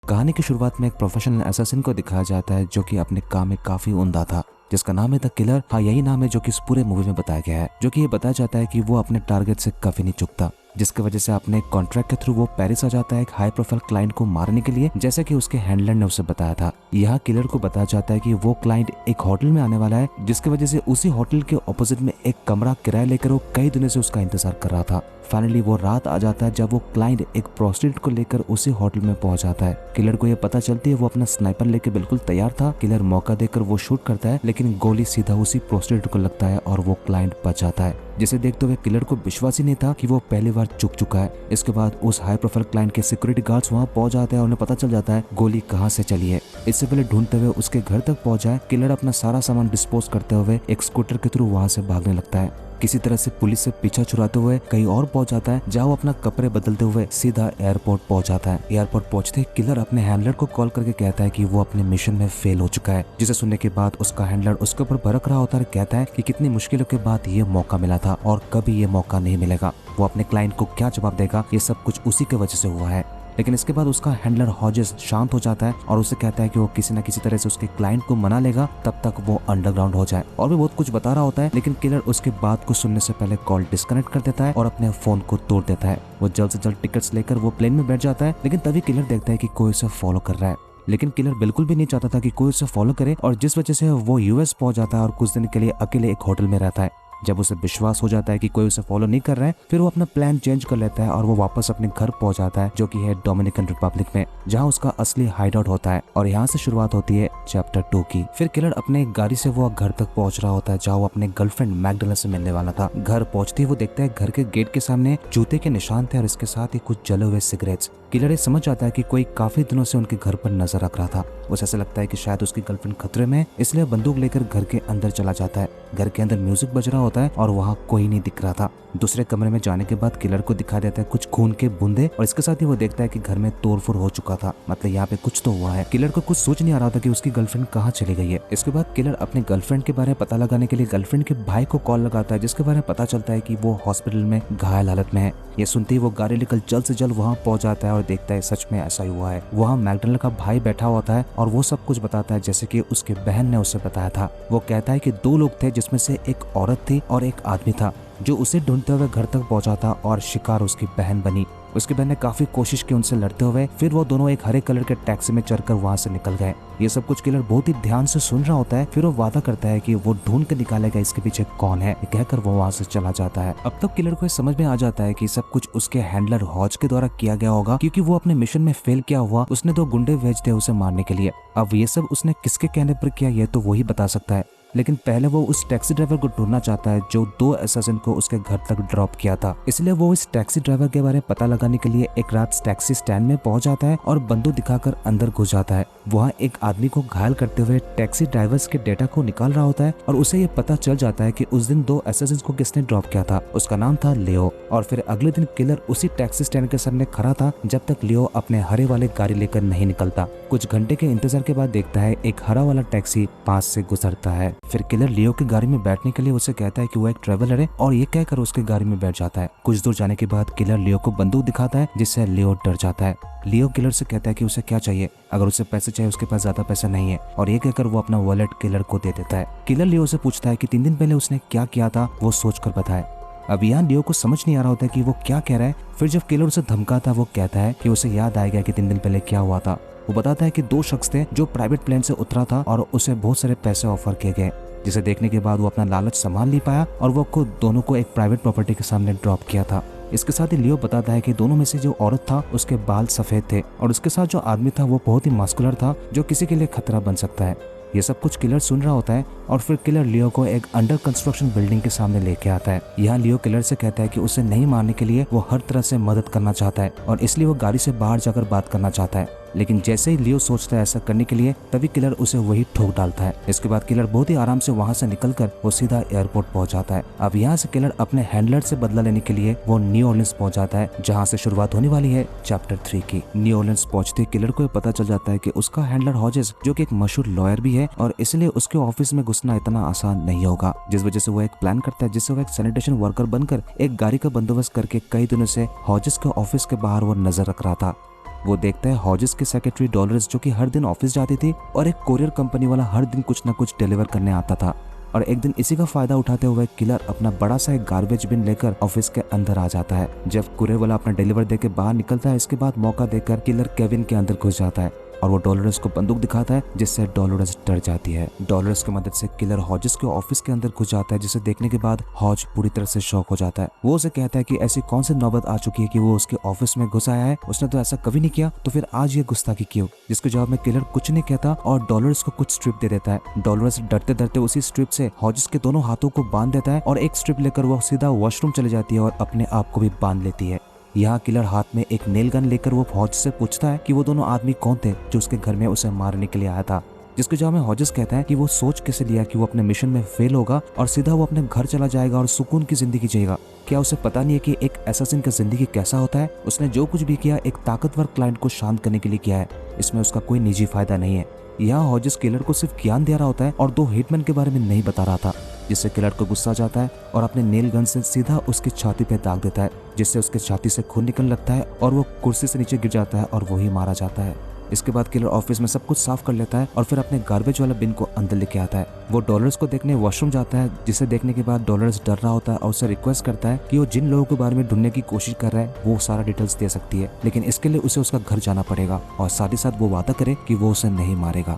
कहानी की शुरुआत में एक प्रोफेशनल असैसिन को दिखाया जाता है जो कि अपने काम में काफी उम्दा था, जिसका नाम है द किलर। हाँ, यही नाम है जो कि इस पूरे मूवी में बताया गया है, जो कि ये बताया जाता है कि वो अपने टारगेट से कभी नहीं चुकता, जिसकी वजह से अपने कॉन्ट्रैक्ट के थ्रू वो पेरिस आ जाता है एक हाई प्रोफाइल क्लाइंट को मारने के लिए, जैसे कि उसके हैंडलर ने उसे बताया था। यहाँ किलर को बताया जाता है कि वो क्लाइंट एक होटल में आने वाला है, जिसकी वजह से उसी होटल के ऑपोजिट में एक कमरा किराया लेकर वो कई दिनों से उसका इंतजार कर रहा था। फाइनली वो रात आ जाता है जब वो क्लाइंट एक प्रोस्टिट्यूट को लेकर उसी होटल में पहुंच जाता है। किलर को ये पता चलती है, वो अपना स्नाइपर लेकर बिल्कुल तैयार था। किलर मौका देकर वो शूट करता है, लेकिन गोली सीधा उसी प्रोस्टिट्यूट को लगता है और वो क्लाइंट बच जाता है, जिसे देखते हुए किलर को विश्वास ही नहीं था कि वो पहली बार चुक चुका है। इसके बाद उस हाई प्रोफाइल क्लाइंट के सिक्योरिटी गार्ड्स वहां पहुंच जाते हैं और उन्हें पता चल जाता है गोली कहां से चली है। इससे पहले ढूंढते हुए उसके घर तक पहुंच जाए, किलर अपना सारा सामान डिस्पोज करते हुए एक स्कूटर के थ्रू वहां से भागने लगता है। किसी तरह से पुलिस से पीछा छुड़ाते हुए कहीं और पहुंच जाता है, जहां वो अपना कपड़े बदलते हुए सीधा एयरपोर्ट पहुंच जाता है। एयरपोर्ट पहुंचते किलर अपने हैंडलर को कॉल करके कहता है कि वो अपने मिशन में फेल हो चुका है, जिसे सुनने के बाद उसका हैंडलर उसके ऊपर भड़क रहा होता है, कहता है कि कितनी मुश्किलों के बाद ये मौका मिला था और कभी ये मौका नहीं मिलेगा। वो अपने क्लाइंट को क्या जवाब देगा, ये सब कुछ उसी की वजह से हुआ है। लेकिन इसके बाद उसका हैंडलर हॉजेस शांत हो जाता है और उसे कहता है कि वो किसी न किसी तरह से उसके क्लाइंट को मना लेगा, तब तक वो अंडरग्राउंड हो जाए। और भी बहुत कुछ बता रहा होता है, लेकिन किलर उसके बात को सुनने से पहले कॉल डिस्कनेक्ट कर देता है और अपने फोन को तोड़ देता है। वो जल्द से जल्द टिकट्स लेकर वो प्लेन में बैठ जाता है, लेकिन तभी किलर देखता है कि कोई उसे फॉलो कर रहा है। लेकिन किलर बिल्कुल भी नहीं चाहता था कि कोई उसे फॉलो करे, और जिस वजह से वो यूएस पहुंच जाता है और कुछ दिन के लिए अकेले एक होटल में रहता है। जब उसे विश्वास हो जाता है कि कोई उसे फॉलो नहीं कर रहा है, फिर वो अपना प्लान चेंज कर लेता है और वो वापस अपने घर पहुंच जाता है, जो कि है डोमिनिकन रिपब्लिक में, जहां उसका असली हाइड आउट होता है। और यहाँ से शुरुआत होती है चैप्टर 2 की। फिर किलर अपने गाड़ी से वो घर तक पहुंच रहा होता है, जहाँ वो अपने गर्लफ्रेंड मैकडोनाल्ड से मिलने वाला था। घर पहुंचते ही वो देखता है घर के गेट के सामने जूते के निशान थे और इसके साथ ही कुछ जले हुए सिगरेट्स। किलर समझ जाता है कि कोई काफी दिनों से उनके घर पर नजर रख रहा था। उसे ऐसा लगता है कि शायद उसकी गर्लफ्रेंड खतरे में है, इसलिए बंदूक लेकर घर के अंदर चला जाता है। घर के अंदर म्यूजिक बज रहा होता है और वहाँ कोई नहीं दिख रहा था। दूसरे कमरे में जाने के बाद किलर को दिखा देता है कुछ खून के बूंदे, और इसके साथ ही वो देखता है कि घर में तोड़फोड़ हो चुका था, मतलब यहाँ पे कुछ तो हुआ है। किलर को कुछ सोच नहीं आ रहा था कि उसकी गर्लफ्रेंड कहाँ चली गई है। इसके बाद किलर अपने गर्लफ्रेंड के बारे में पता लगाने के लिए गर्लफ्रेंड के भाई को कॉल लगाता है, जिसके बारे में पता चलता है कि वो हॉस्पिटल में घायल हालत में है। ये सुनते ही वो गाड़ी लेकर जल्द से जल्द वहाँ पहुंच जाता है और देखता है सच में ऐसा ही हुआ है। वहाँ मैकडोनाल्ड का भाई बैठा होता है और वो सब कुछ बताता है जैसे कि उसके बहन ने उसे बताया था। वो कहता है कि 2 लोग थे, जिसमें से एक औरत थी और एक आदमी था, जो उसे ढूंढते हुए घर तक पहुंचा था और शिकार उसकी बहन बनी। उसकी बहन ने काफी कोशिश की उनसे लड़ते हुए, फिर वो दोनों एक हरे कलर के टैक्सी में चढ़कर वहां से निकल गए। ये सब कुछ किलर बहुत ही ध्यान से सुन रहा होता है। फिर वो वादा करता है कि वो ढूंढ कर निकालेगा इसके पीछे कौन है, कहकर वो वहां से चला जाता है। अब तक किलर को समझ में आ जाता है कि सब कुछ उसके हैंडलर हॉज के द्वारा किया गया होगा, क्योंकि वो अपने मिशन में फेल किया हुआ। उसने 2 गुंडे भेज दिए उसे मारने के लिए। अब ये सब उसने किसके कहने पर किया, ये तो वही बता सकता है। लेकिन पहले वो उस टैक्सी ड्राइवर को ढूंढना चाहता है जो 2 असैसिन को उसके घर तक ड्रॉप किया था। इसलिए वो इस टैक्सी ड्राइवर के बारे में पता लगाने के लिए एक रात टैक्सी स्टैंड में पहुंच जाता है और बंदूक दिखाकर अंदर घुस जाता है। वहाँ एक आदमी को घायल करते हुए टैक्सी ड्राइवर्स के डेटा को निकाल रहा होता है और उसे ये पता चल जाता है कि उस दिन 2 असैसिन को किसने ड्रॉप किया था। उसका नाम था लियो। और फिर अगले दिन किलर उसी टैक्सी स्टैंड के सामने खड़ा था जब तक लियो अपने हरे वाले गाड़ी लेकर नहीं निकलता। कुछ घंटे के इंतजार के बाद देखता है एक हरा वाला टैक्सी पास से गुजरता है। फिर किलर लियो की गाड़ी में बैठने के लिए उसे कहता है कि वो एक ट्रेवलर है, और ये कहकर उसके गाड़ी में बैठ जाता है। कुछ दूर जाने के बाद किलर लियो को बंदूक दिखाता है, जिससे लियो डर जाता है। लियो किलर से कहता है कि उसे क्या चाहिए, अगर उसे पैसे चाहिए उसके पास ज्यादा पैसा नहीं है, और ये कहकर वो अपना वॉलेट किलर को दे देता है। किलर लियो से पूछता है कि 3 दिन पहले उसने क्या किया था, वो सोचकर बताए। अब यहाँ लियो को समझ नहीं आ रहा होता है कि वो क्या कह रहा है। फिर जब किलर उसे धमकाता, वो कहता है कि उसे याद आएगा कि 3 दिन पहले क्या हुआ था। वो बताता है कि 2 शख्स थे जो प्राइवेट प्लेन से उतरा था और उसे बहुत सारे पैसे ऑफर किए गए, जिसे देखने के बाद वो अपना लालच संभाल नहीं पाया और वो खुद दोनों को एक प्राइवेट प्रॉपर्टी के सामने ड्रॉप किया था। इसके साथ ही लियो बताता है कि दोनों में से जो औरत था उसके बाल सफेद थे, और उसके साथ जो आदमी था वो बहुत ही मस्कुलर था, जो किसी के लिए खतरा बन सकता है। ये सब कुछ किलर सुन रहा होता है और फिर किलर लियो को एक अंडर कंस्ट्रक्शन बिल्डिंग के सामने लेके आता है। यहाँ लियो किलर से कहता है कि उसे नहीं मारने के लिए वो हर तरह से मदद करना चाहता है, और इसलिए वो गाड़ी से बाहर जाकर बात करना चाहता है। लेकिन जैसे ही लियो सोचता है ऐसा करने के लिए, तभी किलर उसे वही ठोक डालता है। इसके बाद किलर बहुत ही आराम से वहां से निकलकर वो सीधा एयरपोर्ट पहुंच जाता है। अब यहाँ से किलर अपने हैंडलर से बदला लेने के लिए वो न्यू ऑर्लिन्स पहुंच जाता है, जहाँ से शुरुआत होने वाली है चैप्टर 3 की। न्यू ऑर्लिन्स पहुंचते किलर को पता चल जाता है कि उसका हैंडलर हॉजेस, जो कि एक मशहूर लॉयर भी है, और इसलिए उसके ऑफिस में घुसना इतना आसान नहीं होगा, जिस वजह से वो एक प्लान करता है जिससे वो एक सैनिटेशन वर्कर बनकर एक गाड़ी का बंदोबस्त करके कई दिनों से हॉजेस के ऑफिस के बाहर वो नजर रख रहा था। वो देखता है हॉजिस की सेक्रेटरी डॉलर्स जो कि हर दिन ऑफिस जाती थी और एक कोरियर कंपनी वाला हर दिन कुछ ना कुछ डिलीवर करने आता था। और एक दिन इसी का फायदा उठाते हुए किलर अपना बड़ा सा एक गार्बेज बिन लेकर ऑफिस के अंदर आ जाता है। जब कुरियर वाला अपना डिलीवर देके बाहर निकलता है, इसके बाद मौका देकर किलर केविन के अंदर घुस जाता है और वो डॉलर्स को बंदूक दिखाता है, जिससे डॉलर्स डर जाती है। डॉलर्स की मदद से किलर हॉजिस के ऑफिस के अंदर घुस जाता है, जिसे देखने के बाद हॉज पूरी तरह से शॉक हो जाता है। वो उसे कहता है कि ऐसी कौन सी नौबत आ चुकी है कि वो उसके ऑफिस में घुस आया है, उसने तो ऐसा कभी नहीं किया, तो फिर आज ये गुस्ताखी क्यों? जिसके जवाब में किलर कुछ नहीं कहता और डॉलर्स को कुछ स्ट्रिप दे देता है। डॉलर्स डरते डरते उसी स्ट्रिप से हॉजिस के दोनों हाथों को बांध देता है और एक स्ट्रिप लेकर वो सीधा वॉशरूम चली जाती है और अपने आप को भी बांध लेती है। यहाँ किलर हाथ में एक नेल गन लेकर वो हॉज से पूछता है कि वो दोनों आदमी कौन थे जो उसके घर में उसे मारने के लिए आया था। जिसके जवाब में हॉजिस कहता है कि वो सोच कैसे लिया कि वो अपने मिशन में फेल होगा और सीधा वो अपने घर चला जाएगा और सुकून की जिंदगी जिएगा। क्या उसे पता नहीं है कि एक असैसिन का जिंदगी कैसा होता है? उसने जो कुछ भी किया एक ताकतवर क्लाइंट को शांत करने के लिए किया है, इसमें उसका कोई निजी फायदा नहीं है। यहाँ हॉजिस किलर को सिर्फ ज्ञान दे रहा होता है और 2 हिटमैन के बारे में नहीं बता रहा था, जिससे किलर को गुस्सा आ जाता है और अपने नेल गन से सीधा उसकी छाती पे दाग देता है, जिससे उसके छाती से खून निकलने लगता है और वो कुर्सी से नीचे गिर जाता है और वही मारा जाता है। इसके बाद किलर ऑफिस में सब कुछ साफ कर लेता है और फिर अपने गार्बेज वाला बिन को अंदर लेके आता है। वो डॉलर्स को देखने वॉशरूम जाता है, जिसे देखने के बाद डॉलर्स डर रहा होता है और उसे रिक्वेस्ट करता है कि वो जिन लोगों के बारे में ढूंढने की कोशिश कर रहा है वो सारा डिटेल्स दे सकती है, लेकिन इसके लिए उसे उसका घर जाना पड़ेगा और साथ ही साथ वो वादा करे कि वो उसे नहीं मारेगा।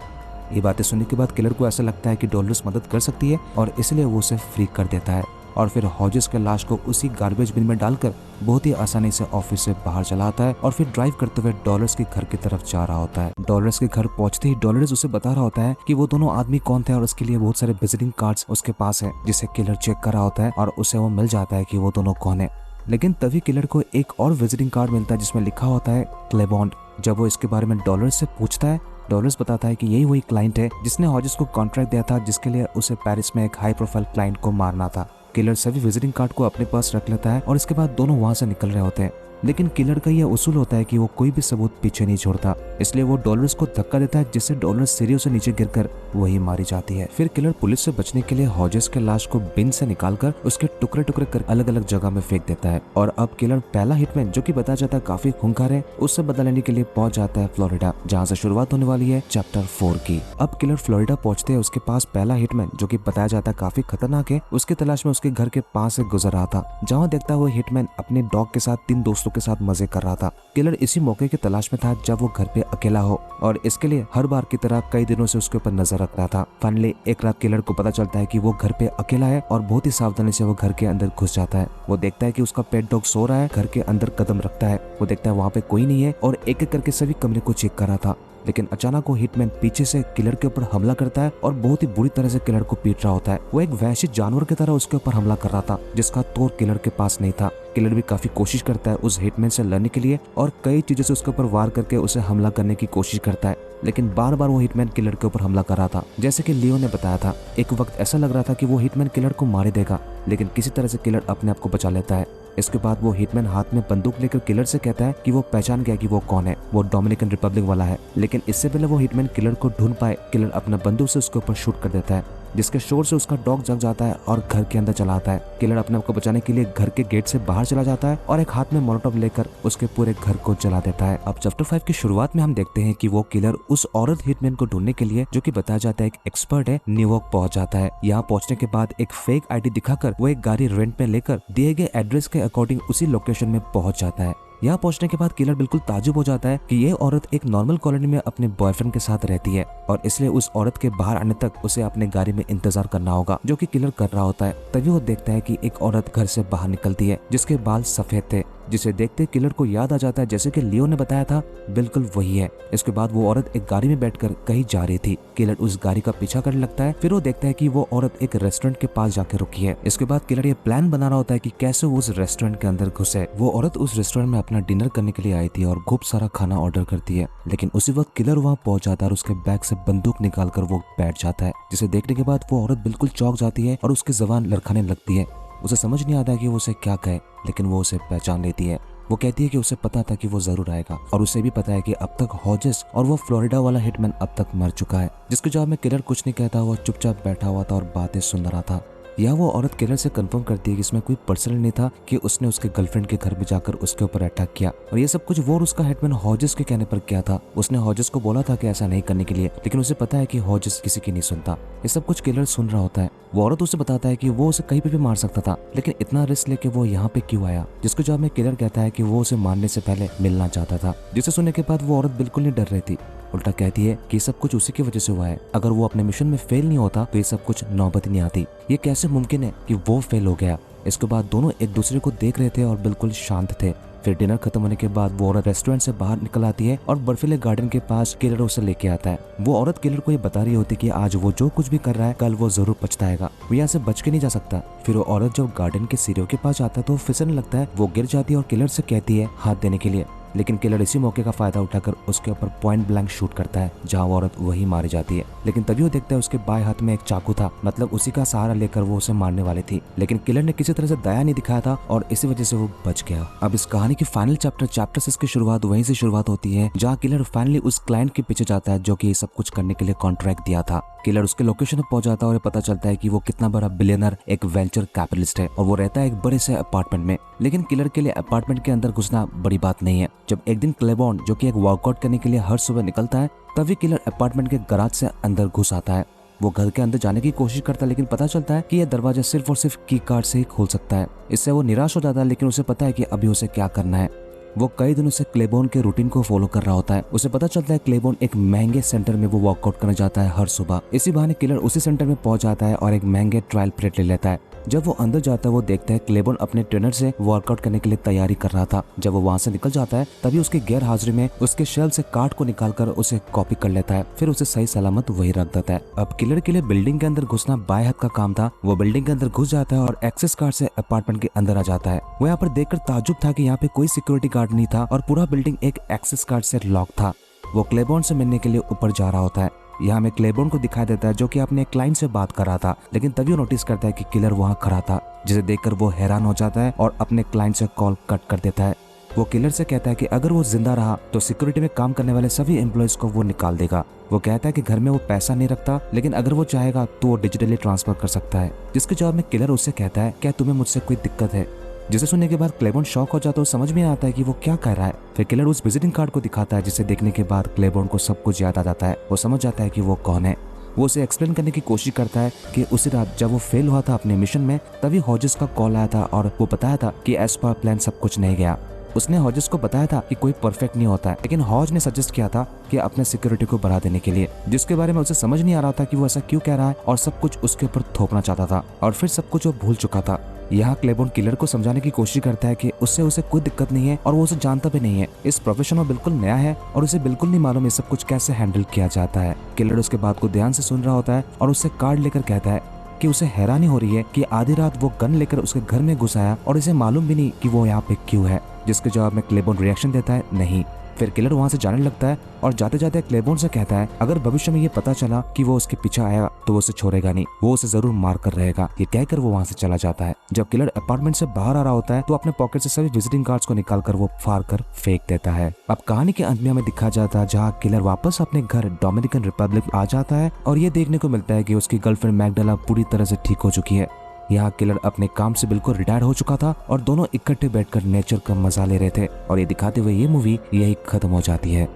ये बातें सुनने के बाद किलर को ऐसा लगता है कि डॉलर्स मदद कर सकती है और इसलिए वो उसे फ्री कर देता है और फिर हॉजिस के लाश को उसी गार्बेज बिन में डालकर बहुत ही आसानी से ऑफिस से बाहर चला आता है और फिर ड्राइव करते हुए डॉलर्स के घर की तरफ जा रहा होता है। डॉलर्स के घर पहुंचते ही डॉलर्स उसे बता रहा होता है कि वो दोनों आदमी कौन थे और उसके लिए बहुत सारे विजिटिंग कार्ड्स उसके पास है, जिसे किलर चेक कर रहा होता है और उसे वो मिल जाता है कि वो दोनों कौन है। लेकिन तभी किलर को एक और विजिटिंग कार्ड मिलता है जिसमें लिखा होता है क्लेबॉन्ड। जब वो इसके बारे में डॉलर्स से पूछता है, डॉलर्स बताता है कि यही वही क्लाइंट है जिसने हॉजिस को कॉन्ट्रैक्ट दिया था, जिसके लिए उसे पेरिस में एक हाई प्रोफाइल क्लाइंट को मारना था। किलर सभी विजिटिंग कार्ड को अपने पास रख लेता है और इसके बाद दोनों वहां से निकल रहे होते हैं, लेकिन किलर का यह उसूल होता है कि वो कोई भी सबूत पीछे नहीं छोड़ता, इसलिए वो डॉलर्स को धक्का देता है, जिससे डॉलर्स सीढ़ियों से नीचे गिरकर वही मारी जाती है। फिर किलर पुलिस से बचने के लिए हॉजिस के लाश को बिन से निकालकर उसके टुकड़े टुकड़े कर अलग अलग जगह में फेंक देता है और अब किलर पहला हिटमैन जो कि बताया जाता है काफी खूंखार है, उससे बदला लेने के लिए पहुंच जाता है फ्लोरिडा, जहाँ से शुरुआत होने वाली है चैप्टर 4 की। अब किलर फ्लोरिडा पहुंचते हैं, उसके पास पहला हिटमैन जो कि बताया जाता है काफी खतरनाक है, उसकी तलाश में उसके घर के पास से गुजर रहा था, जहाँ देखता हुआ हिटमैन अपने डॉग के साथ 3 दोस्तों के साथ मजे कर रहा था। किलर इसी मौके की तलाश में था जब वो घर पे अकेला हो और इसके लिए हर बार की तरह कई दिनों से उसके ऊपर नजर रख रहा था। फाइनली एक रात किलर को पता चलता है कि वो घर पे अकेला है और बहुत ही सावधानी से वो घर के अंदर घुस जाता है। वो देखता है कि उसका पेट डॉग सो रहा है, घर के अंदर कदम रखता है, वो देखता है वहाँ पे कोई नहीं है और एक एक करके सभी कमरे को चेक कर रहा था, लेकिन अचानक वो हिटमैन पीछे से किलर के ऊपर हमला करता है और बहुत ही बुरी तरह से किलर को पीट रहा होता है। वो एक वहशी जानवर की तरह उसके ऊपर हमला कर रहा था, जिसका तोड़ किलर के पास नहीं था। किलर भी काफी कोशिश करता है उस हिटमैन से लड़ने के लिए और कई चीजों से उसके ऊपर वार करके उसे हमला करने की कोशिश करता है, लेकिन बार बार वो हिटमैन किलर के ऊपर हमला कर रहा था। जैसे कि लियो ने बताया था, एक वक्त ऐसा लग रहा था कि वो हिटमैन किलर को मार देगा, लेकिन किसी तरह से किलर अपने आप को बचा लेता है। इसके बाद वो हिटमैन हाथ में बंदूक लेकर किलर से कहता है कि वो पहचान गया कि वो कौन है, वो डोमिनिकन रिपब्लिक वाला है। लेकिन इससे पहले वो हिटमैन किलर को ढूंढ पाए, किलर अपना बंदूक से उसके ऊपर शूट कर देता है, जिसके शोर से उसका डॉग जग जाता है और घर के अंदर चला आता है। किलर अपने आप को बचाने के लिए घर के गेट से बाहर चला जाता है और एक हाथ में मोलोटोव लेकर उसके पूरे घर को जला देता है। अब चैप्टर 5 की शुरुआत में हम देखते हैं कि वो किलर उस औरत हिटमैन को ढूंढने के लिए, जो कि बताया जाता है एक एक्सपर्ट है, न्यूयॉर्क पहुंच जाता है। यहाँ पहुंचने के बाद एक फेक आईडी दिखाकर वो एक गाड़ी रेंट में लेकर दिए गए एड्रेस के अकॉर्डिंग उसी लोकेशन में पहुंच जाता है। यहाँ पहुंचने के बाद किलर बिल्कुल ताजुब हो जाता है कि ये औरत एक नॉर्मल कॉलोनी में अपने बॉयफ्रेंड के साथ रहती है और इसलिए उस औरत के बाहर आने तक उसे अपने गाड़ी में इंतजार करना होगा, जो कि किलर कर रहा होता है। तभी वो देखता है कि एक औरत घर से बाहर निकलती है जिसके बाल सफेद थे, जिसे देखते किलर को याद आ जाता है जैसे कि लियो ने बताया था, बिल्कुल वही है। इसके बाद वो औरत एक गाड़ी में बैठकर कहीं जा रही थी। किलर उस गाड़ी का पीछा करने लगता है, फिर वो देखता है कि वो औरत एक रेस्टोरेंट के पास जाके रुकी है। इसके बाद किलर ये प्लान बना रहा होता है कि कैसे वो उस रेस्टोरेंट के अंदर घुसे। वो औरत उस रेस्टोरेंट में अपना डिनर करने के लिए आई थी और खूब सारा खाना ऑर्डर करती है, लेकिन उसी वक्त किलर वहाँ पहुंच जाता है और उसके बैग से बंदूक निकालकर वो बैठ जाता है, जिसे देखने के बाद वो औरत बिल्कुल चौंक जाती है और उसकी जुबान लड़खड़ाने लगती है। उसे समझ नहीं आता कि वो उसे क्या कहे, लेकिन वो उसे पहचान लेती है। वो कहती है कि उसे पता था कि वो जरूर आएगा और उसे भी पता है कि अब तक हॉजिस और वो फ्लोरिडा वाला हिटमैन अब तक मर चुका है। जिसके जवाब में किलर कुछ नहीं कहता, वो चुपचाप बैठा हुआ था और बातें सुन रहा था। यह वो औरत किलर से कंफर्म करती है कि इसमें कोई पर्सनल नहीं था, कि उसने उसके गर्लफ्रेंड के घर में जाकर उसके ऊपर अटैक किया और ये सब कुछ वो और उसका हेडमैन हॉजेस के कहने पर किया था। उसने हॉजेस को बोला था कि ऐसा नहीं करने के लिए, लेकिन उसे पता है कि हॉजेस किसी की नहीं सुनता। ये सब कुछ किलर सुन रहा होता है। वो औरत उसे बताता है कि वो उसे कहीं पे भी मार सकता था, लेकिन इतना रिस्क लेके वो यहाँ पे क्यों आया। जिसके जवाब में किलर कहता है कि वो उसे मारने से पहले मिलना चाहता था। जिसे सुनने के बाद वो औरत बिल्कुल नहीं डर रही थी, उल्टा कहती है कि सब कुछ उसी की वजह से हुआ है। अगर वो अपने मिशन में फेल नहीं होता तो ये सब कुछ नौबत ही नहीं आती। ये कैसे मुमकिन है कि वो फेल हो गया। इसके बाद दोनों एक दूसरे को देख रहे थे और बिल्कुल शांत थे। फिर डिनर खत्म होने के बाद वो औरत रेस्टोरेंट से बाहर निकल आती है और बर्फीले गार्डन के पास किलर उसे लेके आता है। वो औरत किलर को ये बता रही होती कि आज वो जो कुछ भी कर रहा है कल वो जरूर पछताएगा, वो यहाँ से बच के नहीं जा सकता। फिर वो औरत जब गार्डन के सीढ़ियों के पास आता है तो फिसलने लगता है। वो गिर जाती है और किलर से कहती है हाथ देने के लिए, लेकिन किलर इसी मौके का फायदा उठाकर उसके ऊपर पॉइंट ब्लैंक शूट करता है, जहां वो औरत वही मारी जाती है। लेकिन तभी वो देखता है उसके बाएं हाथ में एक चाकू था, मतलब उसी का सहारा लेकर वो उसे मारने वाली थी। लेकिन किलर ने किसी तरह से दया नहीं दिखाया था और इसी वजह से वो बच गया। अब इस कहानी की फाइनल चैप्टर 6 की शुरुआत वहीं से शुरुआत होती है, जहाँ किलर फाइनली उस क्लाइंट के पीछे जाता है जो कि सब कुछ करने के लिए कॉन्ट्रैक्ट दिया था। किलर उसके लोकेशन पर पहुंच जाता है और पता चलता है कि वो कितना बड़ा बिलियनर एक वेंचर कैपिटलिस्ट है और वो रहता है एक बड़े से अपार्टमेंट में। लेकिन किलर के लिए अपार्टमेंट के अंदर घुसना बड़ी बात नहीं है। जब एक दिन क्लेबॉर्न जो कि एक वर्कआउट करने के लिए हर सुबह निकलता है, तभी किलर अपार्टमेंट के गराज से अंदर घुस आता है। वो घर के अंदर जाने की कोशिश करता है, लेकिन पता चलता है कि यह दरवाजा सिर्फ और सिर्फ की कार्ड से ही खोल सकता है। इससे वो निराश हो जाता है, लेकिन उसे पता है कि अभी उसे क्या करना है। वो कई दिनों से क्लेबॉर्न के रूटीन को फॉलो कर रहा होता है। उसे पता चलता है क्लेबॉर्न एक महंगे सेंटर में वो वर्कआउट करने जाता है हर सुबह। इसी बहाने किलर उसी सेंटर में पहुंच जाता है और एक महंगे ट्रायल पीरियड ले लेता है। जब वो अंदर जाता है वो देखता है क्लेबॉर्न अपने ट्रेनर से वर्कआउट करने के लिए तैयारी कर रहा था। जब वो वहां से निकल जाता है तभी उसकी गैर हाजिरी में उसके शेल्फ से कार्ड को निकालकर उसे कॉपी कर लेता है, फिर उसे सही सलामत वही रख देता है। अब किलर के लिए बिल्डिंग के अंदर घुसना बाएं हाथ का काम था। वो बिल्डिंग के अंदर घुस जाता है और एक्सेस कार्ड से अपार्टमेंट के अंदर आ जाता है। वो यहाँ पर देखकर ताज्जुब था कि यहाँ पे कोई सिक्योरिटी गार्ड नहीं था और पूरा बिल्डिंग एक एक्सेस कार्ड से लॉक था। वो क्लेबॉर्न से मिलने के लिए ऊपर जा रहा होता है। यहाँ में क्लेबॉर्न को दिखाई देता है जो कि अपने क्लाइंट से बात कर रहा था, लेकिन तभी वो नोटिस करता है कि किलर वहाँ खड़ा था, जिसे देखकर वो हैरान हो जाता है और अपने क्लाइंट से कॉल कट कर देता है। वो किलर से कहता है कि अगर वो जिंदा रहा तो सिक्योरिटी में काम करने वाले सभी एम्प्लॉयज को वो निकाल देगा। वो कहता है कि घर में वो पैसा नहीं रखता, लेकिन अगर वो चाहेगा तो वो डिजिटली ट्रांसफर कर सकता है। जिसके जवाब में किलर उससे कहता है क्या तुम्हें मुझसे कोई दिक्कत है। जिसे सुनने के बाद क्लेबॉर्न शॉक हो जाता है, समझ में आता है कि वो क्या कह रहा है। फिर किलर उस विजिटिंग कार्ड को दिखाता है, जिसे देखने के बाद क्लेबॉर्न को सब कुछ याद आ जाता है। वो समझ जाता है कि वो कौन है। वो उसे एक्सप्लेन करने की कोशिश करता है कि उसी रात जब वो फेल हुआ था अपने मिशन में, तभी हॉजेस का कॉल आया था और वो बताया था कि एज पर प्लान सब कुछ नहीं गया। उसने हॉजेस को बताया था कि कोई परफेक्ट नहीं होता है, लेकिन हॉज ने सजेस्ट किया था कि अपने सिक्योरिटी को बढ़ा देने के लिए, जिसके बारे में उसे समझ नहीं आ रहा था कि वो ऐसा क्यों कह रहा है और सब कुछ उसके ऊपर थोपना चाहता था और फिर सब कुछ वो भूल चुका था। यहाँ क्लेबॉर्न किलर को समझाने की कोशिश करता है कि उससे उसे कोई दिक्कत नहीं है और वो उसे जानता भी नहीं है। इस प्रोफेशन में बिल्कुल नया है और उसे बिल्कुल नहीं मालूम ये सब कुछ कैसे हैंडल किया जाता है। किलर उसके बात को ध्यान से सुन रहा होता है और उससे कार्ड लेकर कहता है कि उसे हैरानी हो रही है कि आधी रात वो गन लेकर उसके घर में घुस आया और इसे मालूम भी नहीं कि वो यहाँ पे क्यों है। जिसके जवाब में क्लेबॉर्न रिएक्शन देता है नहीं। फिर किलर वहां से जाने लगता है और जाते जाते क्लेबॉर्न से कहता है अगर भविष्य में ये पता चला कि वो उसके पीछे आया तो वो उसे छोड़ेगा नहीं, वो उसे जरूर मार कर रहेगा। ये कहकर वो वहां से चला जाता है। जब किलर अपार्टमेंट से बाहर आ रहा होता है तो अपने पॉकेट से सभी विजिटिंग कार्ड्स को निकालकर वो फाड़ कर फेंक देता है। अब कहानी के अंत में हमें दिखा जाता है जहाँ किलर वापस अपने घर डोमिनिकन रिपब्लिक आ जाता है और ये देखने को मिलता है कि उसकी गर्लफ्रेंड मैगडाला पूरी तरह से ठीक हो चुकी है। यहाँ किलर अपने काम से बिल्कुल रिटायर हो चुका था और दोनों इकट्ठे बैठकर नेचर का मजा ले रहे थे और ये दिखाते हुए ये मूवी यही खत्म हो जाती है।